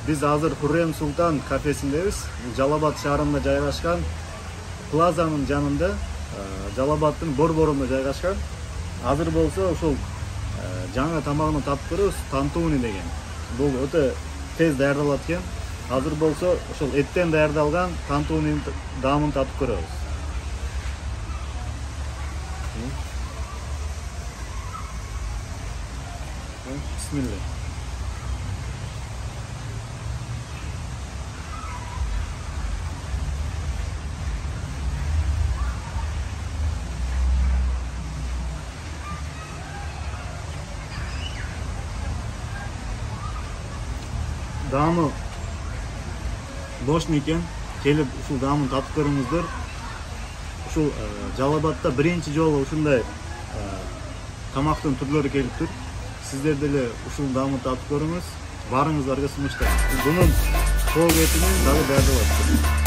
Biz hazır Hurrem Sultan kafesindemiz. Жалал-Абад шаарында жайгашкан плазанын жанында, Жалал-Абадтын борборунда жайгашкан. Азыр болсо ушул жаңы тамагын тапып көрөбүз, тантууни деген. Бул өтө тез даярдалат экен. Азыр болсо ушул эттен даярдалган тантуунин даамын татып көрөбүз. Bismillah. Даамы бошун экен, келип ушул даамын татып көрүңүздөр. Ушул Жалал-Абадта биринчи жолу ушундай тамактын түрлөрү келиптир. Сиздер деле ушул даамын татып көрүңүз. Баарыңыздарга сунуштайм. Бунун тоок этинен дагы даярдалат.